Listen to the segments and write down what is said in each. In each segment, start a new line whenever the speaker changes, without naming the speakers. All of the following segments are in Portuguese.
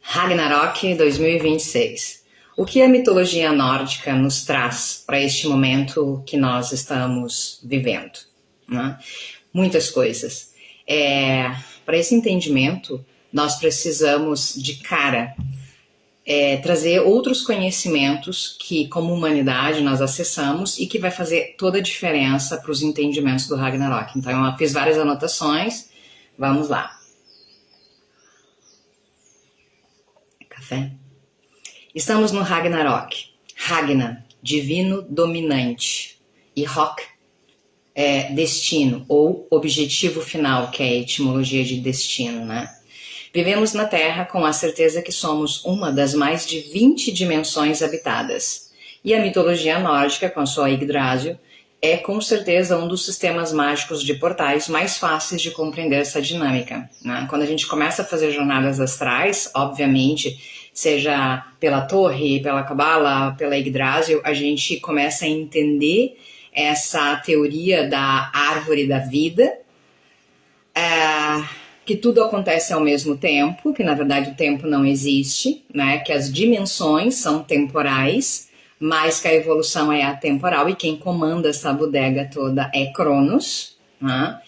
Ragnarok 2026. O que a mitologia nórdica nos traz para este momento que nós estamos vivendo? Né? Muitas coisas. Para esse entendimento, nós precisamos de cara trazer outros conhecimentos que, como humanidade, nós acessamos e que vai fazer toda a diferença para os entendimentos do Ragnarok. Então, eu fiz várias anotações. Vamos lá. Café. Estamos no Ragnarok. Ragna, divino dominante. E Rock, destino, ou objetivo final, que é a etimologia de destino, né? Vivemos na Terra com a certeza que somos uma das mais de 20 dimensões habitadas. E a mitologia nórdica, com a sua Yggdrasil, é com certeza um dos sistemas mágicos de portais mais fáceis de compreender essa dinâmica, né? Quando a gente começa a fazer jornadas astrais, obviamente, seja pela torre, pela cabala, pela Yggdrasil, a gente começa a entender essa teoria da árvore da vida, que tudo acontece ao mesmo tempo, que na verdade o tempo não existe, né? Que as dimensões são temporais, mas que a evolução é atemporal e quem comanda essa bodega toda é Cronos, né?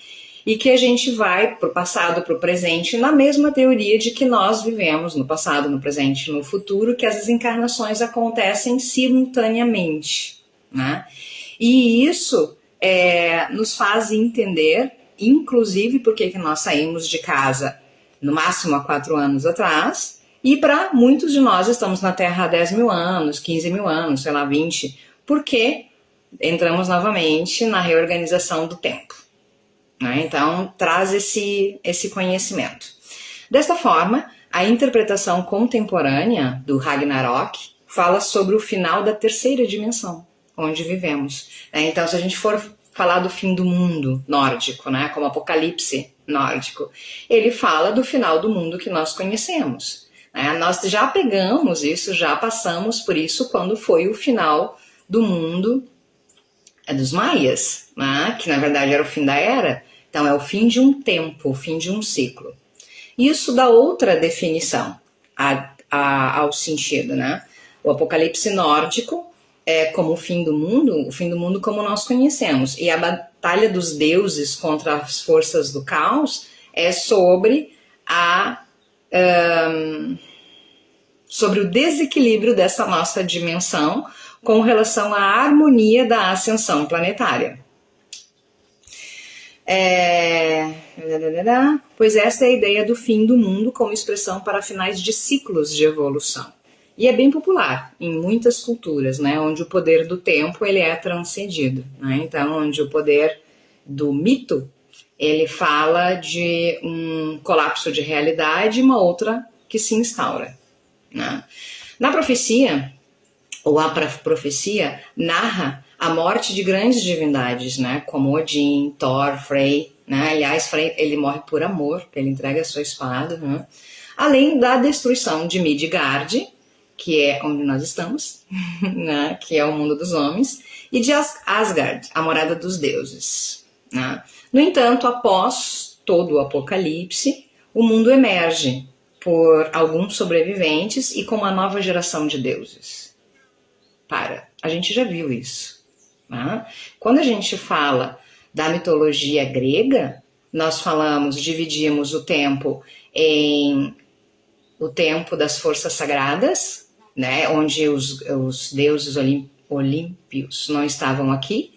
E que a gente vai para o passado, para o presente, na mesma teoria de que nós vivemos no passado, no presente e no futuro, que as encarnações acontecem simultaneamente, né? E isso nos faz entender, inclusive, por que nós saímos de casa no máximo há 4 anos atrás, e para muitos de nós estamos na Terra há 10 mil anos, 15 mil anos, sei lá, 20, porque entramos novamente na reorganização do tempo, né? Então, traz esse conhecimento. Desta forma, a interpretação contemporânea do Ragnarok fala sobre o final da terceira dimensão, onde vivemos. Então, se a gente for falar do fim do mundo nórdico, né, como Apocalipse nórdico, ele fala do final do mundo que nós conhecemos. Nós já pegamos isso, já passamos por isso quando foi o final do mundo dos maias, né, que na verdade era o fim da era. Então é o fim de um tempo, o fim de um ciclo. Isso dá outra definição ao sentido, né? O Apocalipse nórdico é como o fim do mundo como nós conhecemos. E a batalha dos deuses contra as forças do caos é sobre sobre o desequilíbrio dessa nossa dimensão com relação à harmonia da ascensão planetária. Pois essa é a ideia do fim do mundo como expressão para finais de ciclos de evolução. E é bem popular em muitas culturas, né, onde o poder do tempo ele é transcendido, né? Então, onde o poder do mito ele fala de um colapso de realidade e uma outra que se instaura, né? Na profecia, ou a profecia, narra a morte de grandes divindades, né, como Odin, Thor, Frey, né? Aliás, Frey ele morre por amor, ele entrega a sua espada, né? Além da destruição de Midgard, que é onde nós estamos, né? Que é o mundo dos homens, e de Asgard, a morada dos deuses, né? No entanto, após todo o apocalipse, o mundo emerge por alguns sobreviventes e com uma nova geração de deuses. A gente já viu isso, né? Quando a gente fala da mitologia grega, nós dividimos o tempo em o tempo das forças sagradas, né, onde os deuses olímpios não estavam aqui,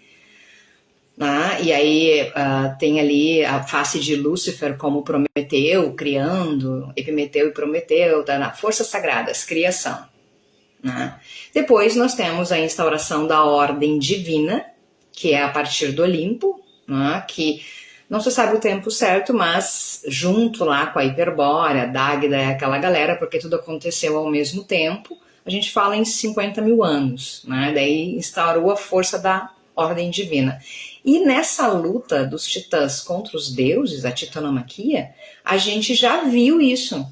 né, e aí tem ali a face de Lúcifer como Prometeu, criando, Epimeteu e Prometeu, tá, forças sagradas, criação, né. Depois nós temos a instauração da ordem divina, que é a partir do Olimpo, né, que não se sabe o tempo certo, mas junto lá com a Hiperbórea, a Dagda, aquela galera, porque tudo aconteceu ao mesmo tempo, a gente fala em 50 mil anos, né? Daí instaurou a força da ordem divina. E nessa luta dos titãs contra os deuses, a titanomaquia, a gente já viu isso,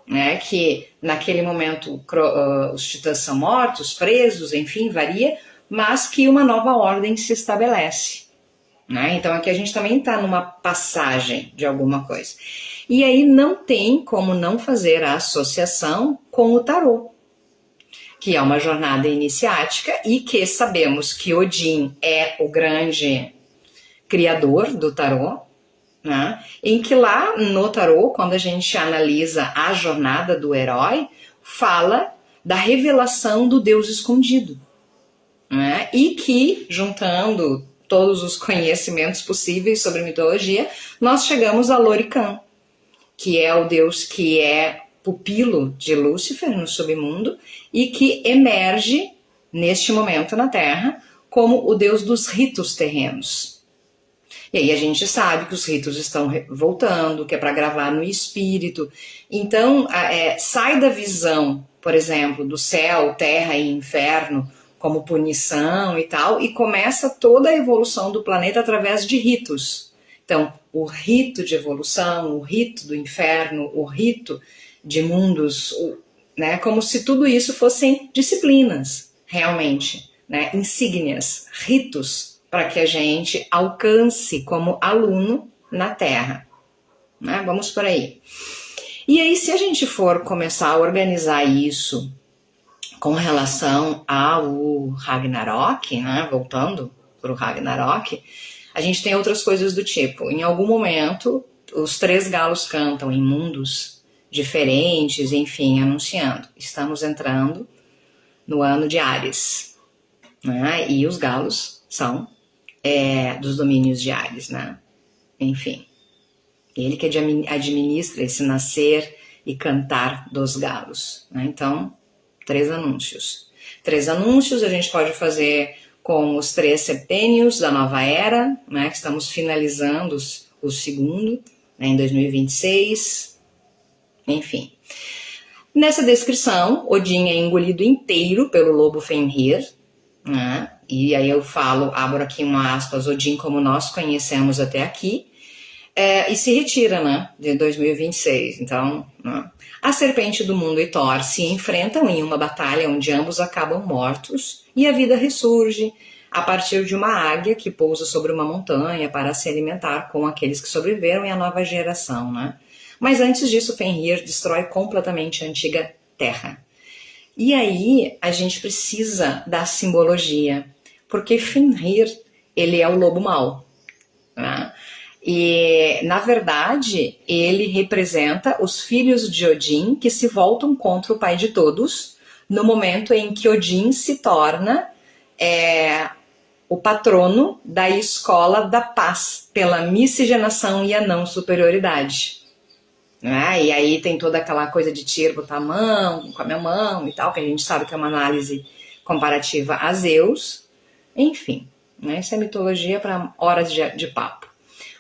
né? Que naquele momento os titãs são mortos, presos, enfim, varia, mas que uma nova ordem se estabelece. Né? Então aqui a gente também está numa passagem de alguma coisa. E aí não tem como não fazer a associação com o tarô, que é uma jornada iniciática e que sabemos que Odin é o grande criador do tarô, né? Em que lá no tarô, quando a gente analisa a jornada do herói, fala da revelação do Deus escondido, né? E que, juntando todos os conhecimentos possíveis sobre mitologia, nós chegamos a Lorican, que é o deus que é pupilo de Lúcifer no submundo e que emerge neste momento na Terra como o deus dos ritos terrenos. E aí a gente sabe que os ritos estão voltando, que é para gravar no espírito. Então, sai da visão, por exemplo, do céu, terra e inferno como punição e tal, e começa toda a evolução do planeta através de ritos. Então, o rito de evolução, o rito do inferno, o rito de mundos, né, como se tudo isso fossem disciplinas, realmente, né, insígnias, ritos, para que a gente alcance como aluno na Terra. Né? Vamos por aí. E aí, se a gente for começar a organizar isso com relação ao Ragnarok, né, voltando para o Ragnarok, a gente tem outras coisas do tipo. Em algum momento, os 3 galos cantam em mundos diferentes, enfim, anunciando. Estamos entrando no ano de Áries, né? E os galos são dos domínios de Áries, né? Enfim, ele que administra esse nascer e cantar dos galos, né? Então, 3 anúncios. 3 anúncios a gente pode fazer com os 3 septênios da nova era, né? Que estamos finalizando o segundo, né, em 2026. Enfim. Nessa descrição, Odin é engolido inteiro pelo lobo Fenrir, né? E aí eu abro aqui uma aspas, Odin como nós conhecemos até aqui, e se retira, né, de 2026. Então, né, a serpente do mundo e Thor se enfrentam em uma batalha onde ambos acabam mortos e a vida ressurge a partir de uma águia que pousa sobre uma montanha para se alimentar com aqueles que sobreviveram e a nova geração, né? Mas antes disso, Fenrir destrói completamente a antiga Terra. E aí a gente precisa da simbologia, porque Fenrir, ele é o lobo mau, né? E, na verdade, ele representa os filhos de Odin que se voltam contra o pai de todos no momento em que Odin se torna o patrono da escola da paz pela miscigenação e a não superioridade. Né? E aí tem toda aquela coisa de tiro, botar a mão com a minha mão e tal, que a gente sabe que é uma análise comparativa a Zeus. Enfim, né? Isso é mitologia para horas de papo.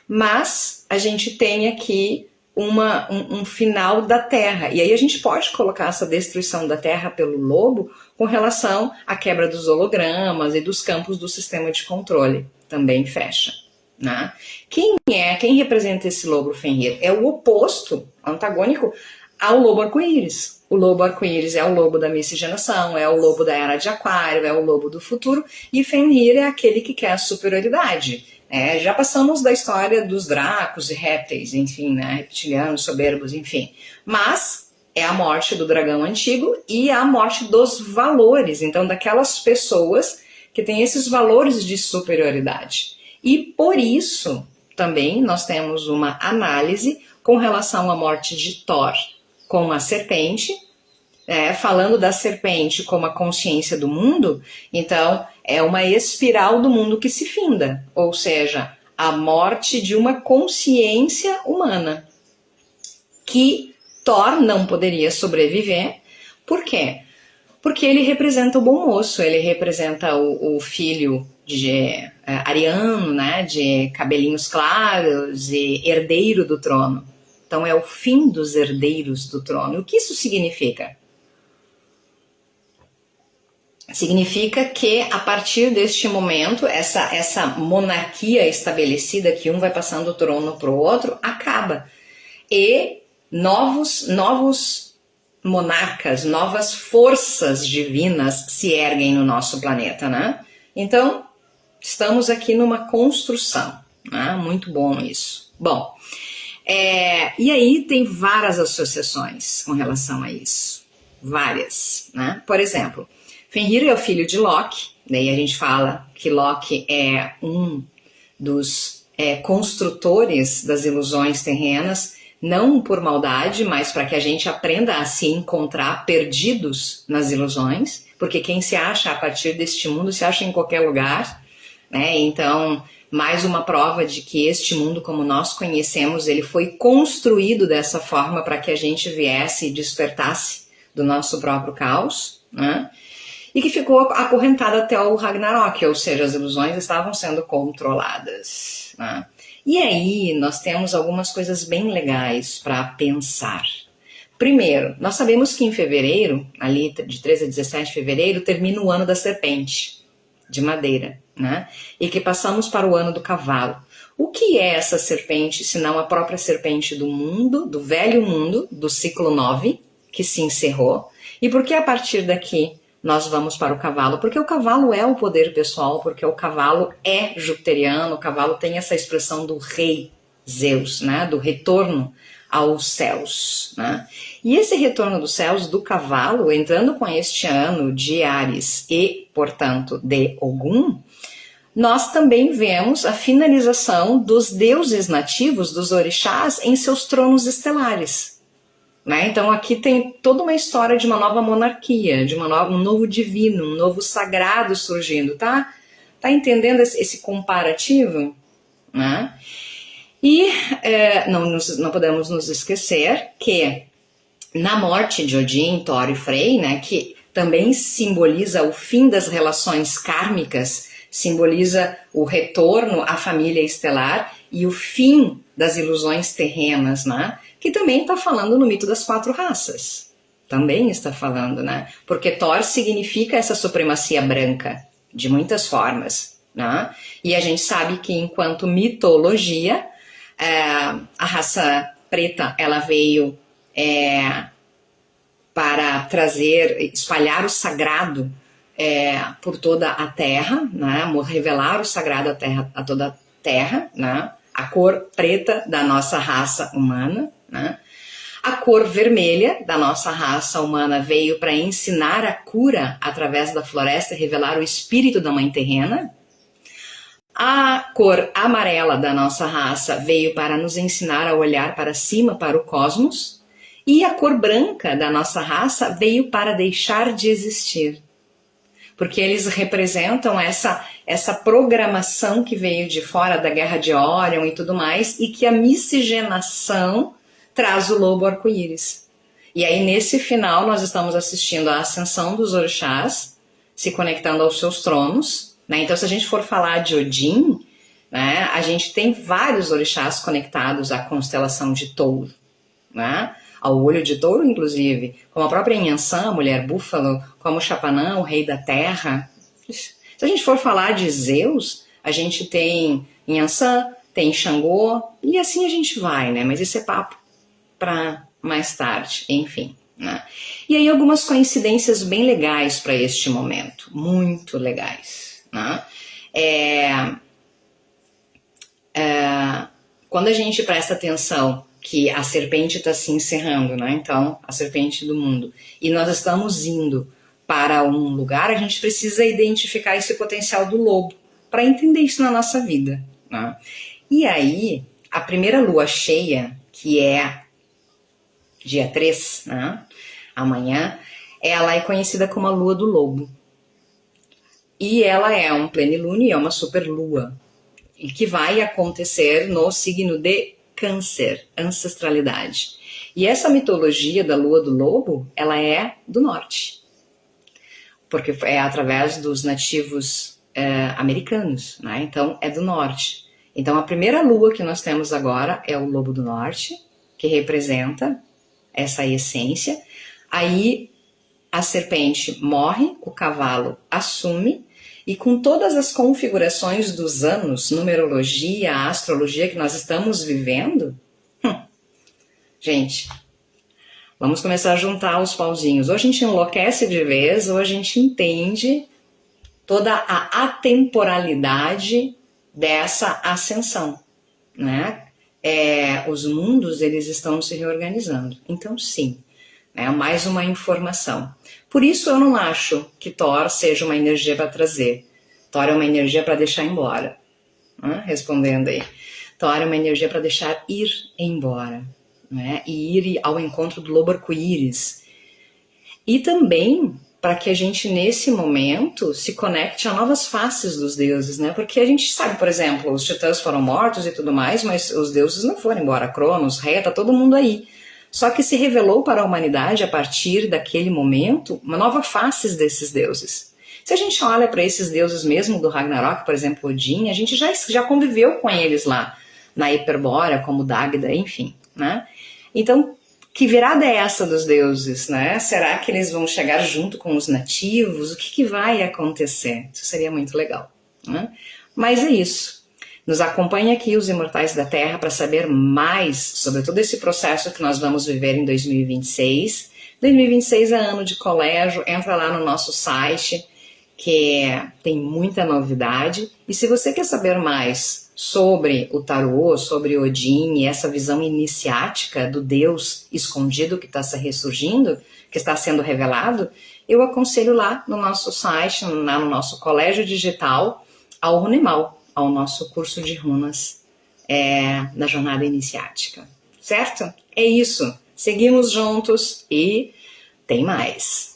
Mas a gente tem aqui um final da Terra. E aí a gente pode colocar essa destruição da Terra pelo lobo com relação à quebra dos hologramas e dos campos do sistema de controle. Também fecha. Né? Quem representa esse lobo Fenrir? É o oposto, antagônico, ao lobo arco-íris. O lobo arco-íris é o lobo da miscigenação, é o lobo da era de Aquário, é o lobo do futuro, e Fenrir é aquele que quer a superioridade. Já passamos da história dos dracos e répteis, enfim, né, reptilianos, soberbos, enfim. Mas é a morte do dragão antigo e a morte dos valores, então daquelas pessoas que têm esses valores de superioridade. E por isso também nós temos uma análise com relação à morte de Thor com a serpente, falando da serpente como a consciência do mundo, então é uma espiral do mundo que se finda, ou seja, a morte de uma consciência humana, que Thor não poderia sobreviver. Por quê? Porque ele representa o bom moço, ele representa o filho de ariano, né, de cabelinhos claros e herdeiro do trono. Então é o fim dos herdeiros do trono. O que isso significa? Significa que a partir deste momento, essa monarquia estabelecida, que um vai passando o trono para o outro, acaba. E novos monarcas, novas forças divinas se erguem no nosso planeta, né? Então, estamos aqui numa construção, né? Muito bom isso. Bom, E aí tem várias associações com relação a isso. Várias, né? Por exemplo, Fenrir é o filho de Loki, daí a gente fala que Loki é um dos construtores das ilusões terrenas, não por maldade, mas para que a gente aprenda a se encontrar perdidos nas ilusões, porque quem se acha a partir deste mundo se acha em qualquer lugar, né? Então, mais uma prova de que este mundo como nós conhecemos, ele foi construído dessa forma para que a gente viesse e despertasse do nosso próprio caos, né? E que ficou acorrentado até o Ragnarok, ou seja, as ilusões estavam sendo controladas, né? E aí nós temos algumas coisas bem legais para pensar. Primeiro, nós sabemos que em fevereiro, ali de 13 a 17 de fevereiro, termina o ano da serpente, de madeira, né? E que passamos para o ano do cavalo. O que é essa serpente, senão a própria serpente do mundo, do velho mundo, do ciclo 9, que se encerrou? E por que a partir daqui nós vamos para o cavalo? Porque o cavalo é o poder pessoal, porque o cavalo é jupiteriano, o cavalo tem essa expressão do rei Zeus, né? Do retorno aos céus, né? E esse retorno dos céus do cavalo, entrando com este ano de Áries e, portanto, de Ogum, nós também vemos a finalização dos deuses nativos, dos orixás, em seus tronos estelares, né? Então aqui tem toda uma história de uma nova monarquia, de um novo divino, um novo sagrado surgindo, tá? Tá entendendo esse comparativo, né? E não podemos nos esquecer que na morte de Odin, Thor e Frey, né, que também simboliza o fim das relações kármicas, simboliza o retorno à família estelar e o fim das ilusões terrenas, né, que também está falando no mito das 4 raças. Também está falando, né? Porque Thor significa essa supremacia branca, de muitas formas, né? E a gente sabe que enquanto mitologia, a raça preta, ela veio para espalhar o sagrado por toda a terra, né? Revelar o sagrado a toda a terra, né? A cor preta da nossa raça humana, né? A cor vermelha da nossa raça humana veio para ensinar a cura através da floresta e revelar o espírito da mãe terrena. A cor amarela da nossa raça veio para nos ensinar a olhar para cima, para o cosmos. E a cor branca da nossa raça veio para deixar de existir. Porque eles representam essa programação que veio de fora da Guerra de Órion e tudo mais, e que a miscigenação traz o lobo arco-íris. E aí, nesse final, nós estamos assistindo a ascensão dos orixás, se conectando aos seus tronos, né? Então, se a gente for falar de Odin, né, a gente tem vários orixás conectados à constelação de Touro, né? Ao olho de Touro, inclusive, como a própria Inhansã, a mulher búfalo, como Chapanã, o rei da terra. Se a gente for falar de Zeus, a gente tem Inhansã, tem Xangô, e assim a gente vai, né? Mas esse é papo para mais tarde, enfim, né? E aí algumas coincidências bem legais para este momento, muito legais, né? Quando a gente presta atenção que a serpente está se encerrando, né? Então, a serpente do mundo, e nós estamos indo para um lugar, a gente precisa identificar esse potencial do lobo para entender isso na nossa vida, né? E aí, a primeira lua cheia, que é dia 3, né? Amanhã, ela é conhecida como a lua do lobo. E ela é um plenilunio, é uma superlua, e que vai acontecer no signo de Câncer, ancestralidade. E essa mitologia da lua do lobo, ela é do norte, porque é através dos nativos americanos, né? Então é do norte. Então a primeira lua que nós temos agora é o lobo do norte, que representa essa essência. Aí a serpente morre, o cavalo assume, e com todas as configurações dos anos, numerologia, astrologia que nós estamos vivendo, gente, vamos começar a juntar os pauzinhos. Ou a gente enlouquece de vez, ou a gente entende toda a atemporalidade dessa ascensão, né? os mundos eles estão se reorganizando. Então, sim, é mais uma informação. Por isso eu não acho que Thor seja uma energia para trazer. Thor é uma energia para deixar embora. Respondendo aí. Thor é uma energia para deixar ir embora. Né? E ir ao encontro do lobo arco-íris. E também para que a gente, nesse momento, se conecte a novas faces dos deuses, né? Porque a gente sabe, por exemplo, os titãs foram mortos e tudo mais, mas os deuses não foram embora. Cronos, Rhea, tá todo mundo aí. Só que se revelou para a humanidade, a partir daquele momento, uma nova face desses deuses. Se a gente olha para esses deuses mesmo do Ragnarok, por exemplo, Odin, a gente já conviveu com eles lá, na Hiperbórea, como Dagda, enfim, né? Então, que virada é essa dos deuses, né? Será que eles vão chegar junto com os nativos? O que vai acontecer? Isso seria muito legal, né? Mas é isso. Nos acompanhe aqui, os Imortais da Terra, para saber mais sobre todo esse processo que nós vamos viver em 2026. 2026 é ano de colégio, entra lá no nosso site, que tem muita novidade. E se você quer saber mais sobre o tarô, sobre Odin e essa visão iniciática do Deus escondido que está se ressurgindo, que está sendo revelado, eu aconselho lá no nosso site, lá no nosso colégio digital, ao Runemal, ao nosso curso de runas da jornada iniciática. Certo? É isso. Seguimos juntos e tem mais.